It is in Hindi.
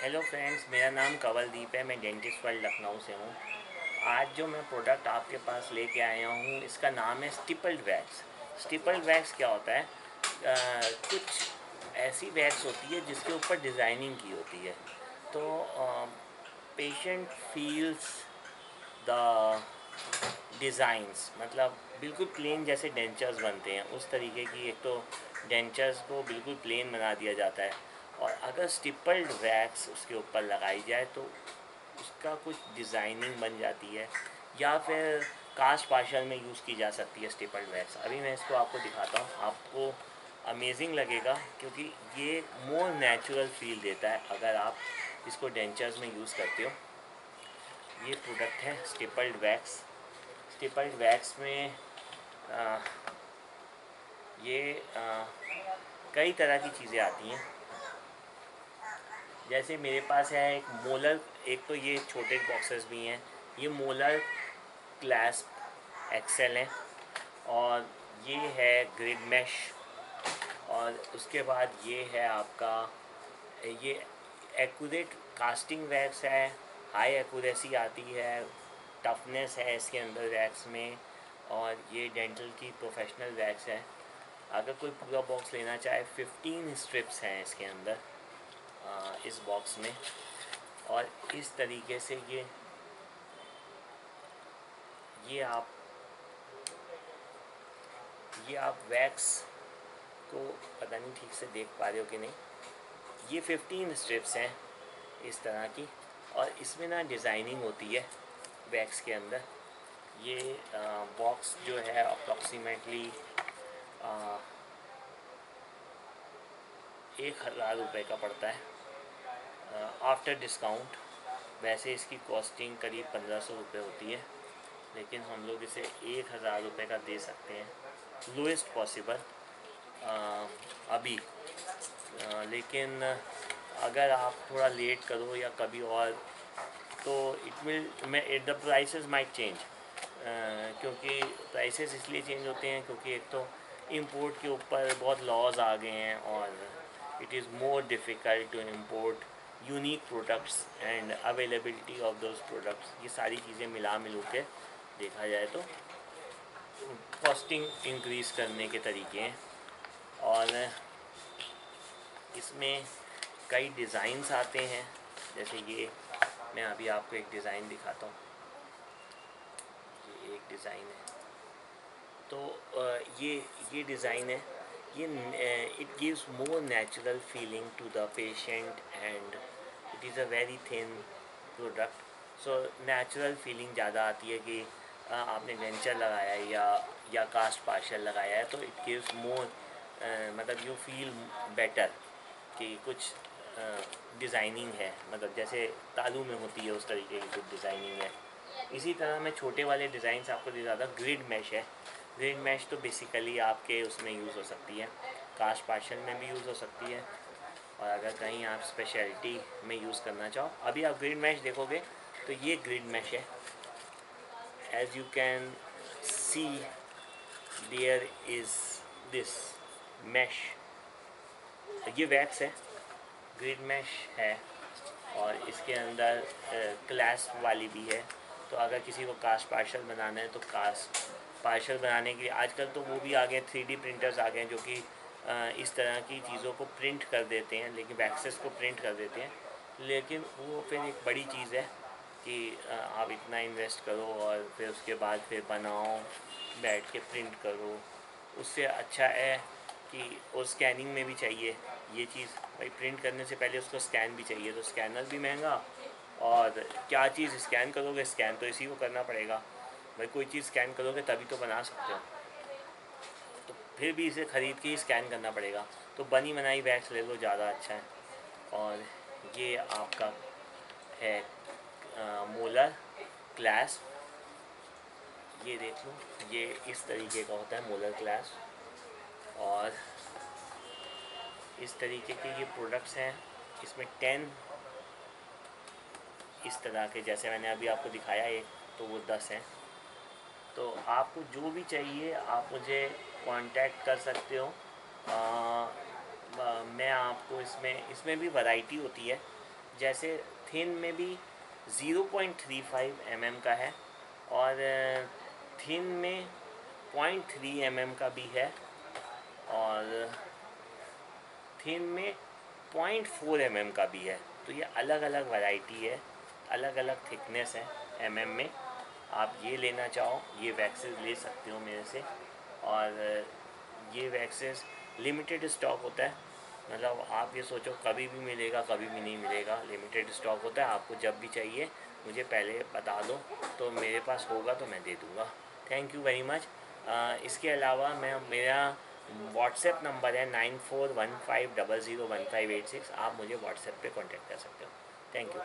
हेलो फ्रेंड्स, मेरा नाम कंवलदीप है। मैं डेंटिस्ट वर्ल्ड लखनऊ से हूँ। आज जो मैं प्रोडक्ट आपके पास लेके आया हूँ, इसका नाम है स्टिपल्ड वैक्स। स्टिपल्ड वैक्स क्या होता है? कुछ ऐसी वैक्स होती है जिसके ऊपर डिज़ाइनिंग की होती है। तो पेशेंट फील्स द डिज़ाइंस, मतलब बिल्कुल प्लेन जैसे डेंचर्स बनते हैं उस तरीके की। एक तो डेंचर्स को बिल्कुल प्लेन बना दिया जाता है, और अगर स्टिपल्ड वैक्स उसके ऊपर लगाई जाए तो उसका कुछ डिज़ाइनिंग बन जाती है, या फिर कास्ट पार्शल में यूज़ की जा सकती है स्टिपल्ड वैक्स। अभी मैं इसको आपको दिखाता हूँ, आपको अमेजिंग लगेगा, क्योंकि ये मोर नेचुरल फील देता है अगर आप इसको डेंचर्स में यूज़ करते हो। ये प्रोडक्ट है स्टिपल्ड वैक्स। स्टिपल्ड वैक्स में आ, ये कई तरह की चीज़ें आती हैं। जैसे मेरे पास है एक मोलर, एक तो ये छोटे बॉक्सेस भी हैं। ये मोलर क्लैस्प एक्सेल हैं, और ये है ग्रिड मैश, और उसके बाद ये है आपका ये एक्यूरेट कास्टिंग वैक्स है। हाई एक्यूरेसी आती है, टफनेस है इसके अंदर वैक्स में, और ये डेंटल की प्रोफेशनल वैक्स है। अगर कोई पूरा बॉक्स लेना चाहे, 15 स्ट्रिप्स हैं इसके अंदर इस बॉक्स में। और इस तरीके से ये आप ये आप वैक्स को पता नहीं ठीक से देख पा रहे हो कि नहीं। ये 15 स्ट्रिप्स हैं इस तरह की, और इसमें ना डिज़ाइनिंग होती है वैक्स के अंदर। ये बॉक्स जो है अप्रॉक्सीमेटली 1,000 रुपये का पड़ता है आफ्टर डिस्काउंट। वैसे इसकी कॉस्टिंग करीब 1,500 रुपये होती है, लेकिन हम लोग इसे 1,000 रुपये का दे सकते हैं, लोएस्ट पॉसिबल अभी। लेकिन अगर आप थोड़ा लेट करो या कभी और, तो it will the prices might change. क्योंकि प्राइसेस इसलिए चेंज होते हैं क्योंकि एक तो इंपोर्ट के ऊपर बहुत लॉज आ गए हैं, और it is more difficult to import unique products and availability of those products. ये सारी चीज़ें मिलू के देखा जाए तो कॉस्टिंग इंक्रीज़ करने के तरीके हैं। और इसमें कई डिज़ाइंस आते हैं। जैसे ये मैं अभी आपको एक डिज़ाइन दिखाता हूँ। ये एक डिज़ाइन है, तो ये डिज़ाइन है। ये it gives more natural feeling to the patient, and it is a very thin product. So natural feeling ज़्यादा आती है कि आपने डेंचर लगाया है या कास्ट पार्शल लगाया है, तो इट गिव्स मोर, मतलब यू फील बेटर कि कुछ डिज़ाइनिंग है, मतलब जैसे तालू में होती है उस तरीके की कुछ डिज़ाइनिंग है। इसी तरह मैं छोटे वाले डिज़ाइंस आपको दिखाता हूँ। ग्रिड मैश है। ग्रिड मैश तो बेसिकली आपके उसमें यूज़ हो सकती है, कास्ट पार्शल में भी यूज़ हो सकती है, और अगर कहीं आप स्पेशलिटी में यूज़ करना चाहो। अभी आप ग्रिड मैश देखोगे तो ये ग्रिड मैश है। As you can see, there is this mesh. ये वैक्स है, ग्रिड मैश है, और इसके अंदर क्लास वाली भी है। तो अगर किसी को कास्ट पार्शल बनाना है तो कास्ट पार्शल बनाने के लिए आजकल तो वो भी आ गए, 3D प्रिंटर्स आ गए जो कि इस तरह की चीज़ों को प्रिंट कर देते हैं, लेकिन वैक्सेस को प्रिंट कर देते हैं। लेकिन वो फिर एक बड़ी चीज़ है कि आप इतना इन्वेस्ट करो और फिर उसके बाद फिर बनाओ, बैठ के प्रिंट करो। उससे अच्छा है कि और स्कैनिंग में भी चाहिए ये चीज़। भाई प्रिंट करने से पहले उसको स्कैन भी चाहिए, तो स्कैनर भी महंगा, और क्या चीज़ स्कैन करोगे, स्कैन तो इसी को करना पड़ेगा। भाई कोई चीज़ स्कैन करोगे तभी तो बना सकते हो, तो फिर भी इसे ख़रीद के ही स्कैन करना पड़ेगा। तो बनी बनाई वैक्स ले लो, ज़्यादा अच्छा है। और ये आपका है मोलर क्लास। ये देख लो, ये इस तरीके का होता है मोलर क्लास, और इस तरीके के ये प्रोडक्ट्स हैं। इसमें 10 इस तरह के, जैसे मैंने अभी आपको दिखाया एक, तो वो 10 हैं। तो आपको जो भी चाहिए आप मुझे कांटेक्ट कर सकते हो। मैं आपको इसमें इसमें भी वैरायटी होती है। जैसे थिन में भी 0.35 mm का है, और थिन में 0.3 mm का भी है, और थिन में 0.4 mm का भी है। तो ये अलग अलग वैरायटी है, अलग अलग थिकनेस है mm में। आप ये लेना चाहो ये वैक्सेस ले सकते हो मेरे से। और ये वैक्सेस लिमिटेड स्टॉक होता है, मतलब आप ये सोचो कभी भी मिलेगा कभी भी नहीं मिलेगा, लिमिटेड स्टॉक होता है। आपको जब भी चाहिए मुझे पहले बता दो, तो मेरे पास होगा तो मैं दे दूँगा। Thank you very much. इसके अलावा मेरा व्हाट्सएप नंबर है 9415001586। आप मुझे व्हाट्सएप पे कांटेक्ट कर सकते हो। Thank you.